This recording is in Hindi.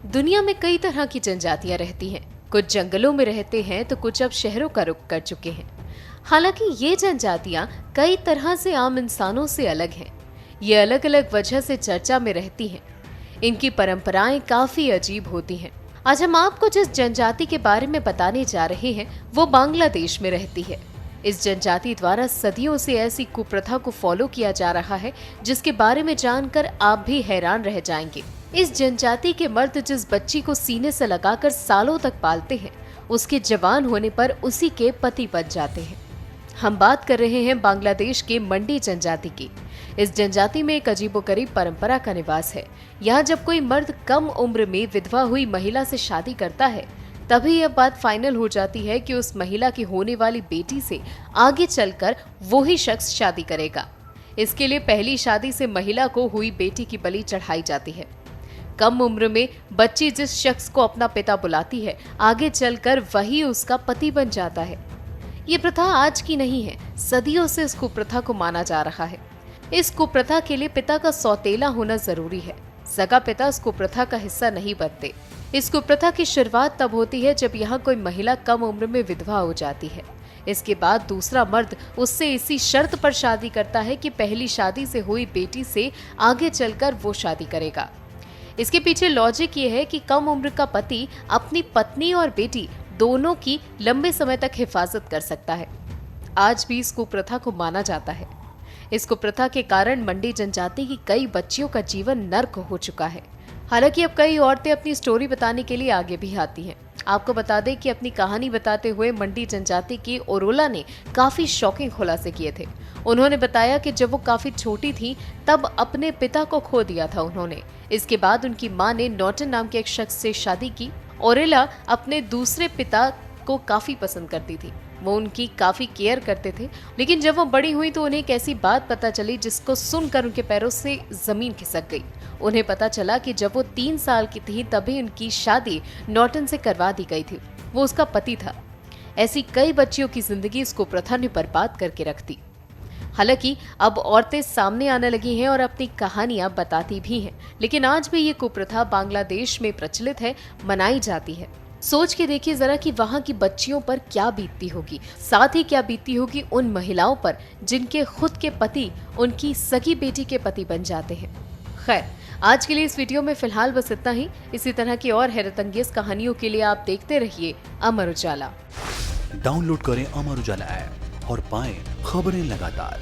दुनिया में कई तरह की जनजातियां रहती हैं। कुछ जंगलों में रहते हैं तो कुछ अब शहरों का रुख कर चुके हैं। हालांकि ये जनजातियां कई तरह से आम इंसानों से अलग हैं। ये अलग अलग वजह से चर्चा में रहती हैं। इनकी परंपराएं काफी अजीब होती हैं। आज हम आपको जिस जनजाति के बारे में बताने जा रहे हैं वो बांग्लादेश में रहती है। इस जनजाति द्वारा सदियों से ऐसी कुप्रथा को फॉलो किया जा रहा है जिसके बारे में जानकर आप भी हैरान रह जाएंगे। इस जनजाति के मर्द जिस बच्ची को सीने से लगाकर सालों तक पालते हैं, उसके जवान होने पर उसी के पति बन जाते हैं। हम बात कर रहे हैं बांग्लादेश के मंडी जनजाति की। इस जनजाति में एक अजीबोगरीब परंपरा का निवास है। यहाँ जब कोई मर्द कम उम्र में विधवा हुई महिला से शादी करता है, तभी यह बात फाइनल हो जाती है कि उस महिला की होने वाली बेटी से आगे चलकर वो ही शख्स शादी करेगा। इसके लिए पहली शादी से महिला को हुई बेटी की बलि चढ़ाई जाती है। कम उम्र में बच्ची जिस शख्स को अपना पिता बुलाती है, आगे चलकर वही उसका पति बन जाता है। ये प्रथा आज की नहीं है, सदियों से इस कुप्रथा को माना जा रहा है। इस कुप्रथा के लिए पिता का सौतेला होना जरूरी है। सगा पिता इस कुप्रथा का हिस्सा नहीं बनते। इस कुप्रथा की शुरुआत तब होती है जब यहाँ कोई महिला कम उम्र में विधवा हो जाती है। इसके बाद दूसरा मर्द उससे इसी शर्त पर शादी करता है कि पहली शादी से हुई बेटी से आगे चलकर वो शादी करेगा। इसके पीछे लॉजिक ये है कि कम उम्र का पति अपनी पत्नी और बेटी दोनों की लंबे समय तक हिफाजत कर सकता है। आज भी इस कुप्रथा को माना जाता है। इस कुप्रथा के कारण मंडी जनजाति की कई बच्चियों का जीवन नर्क हो चुका है। हालांकि अब कई औरतें अपनी स्टोरी बताने के लिए आगे भी आती हैं। आपको बता दें कि अपनी कहानी बताते हुए मंडी जनजाति की ओरोला ने काफी शॉकिंग खुलासे किए थे। उन्होंने बताया कि जब वो काफी छोटी थी तब अपने पिता को खो दिया था उन्होंने। इसके बाद उनकी मां ने नॉटन नाम के एक शख्स से शादी की। ओरेला अपने दूसरे पिता को काफी पसंद करती थी। वो उनकी काफी केयर करते थे। लेकिन जब वो बड़ी हुई तो उन्हें एक ऐसी बात पता चली जिसको सुनकर उनके पैरों से जमीन खिसक गई। उन्हें पता चला कि जब वो 3 साल की थी तभी उनकी शादी नॉटन से करवा दी गई थी। वो उसका पति था। ऐसी कई बच्चियों की जिंदगी इस कुप्रथा ने बर्बाद करके रख दी। हालांकि अब औरतें सामने आने लगी हैं और अपनी कहानियां बताती भी हैं, लेकिन आज भी ये कुप्रथा बांग्लादेश में प्रचलित है, मनाई जाती है। सोच के देखिए जरा कि वहाँ की बच्चियों पर क्या बीतती होगी, साथ ही क्या बीतती होगी उन महिलाओं पर जिनके खुद के पति उनकी सगी बेटी के पति बन जाते हैं। खैर, आज के लिए इस वीडियो में फिलहाल बस इतना ही। इसी तरह की और हैरतअंगेज कहानियों के लिए आप देखते रहिए अमर उजाला। डाउनलोड करें अमर उजाला ऐप और पाएं खबरें लगातार।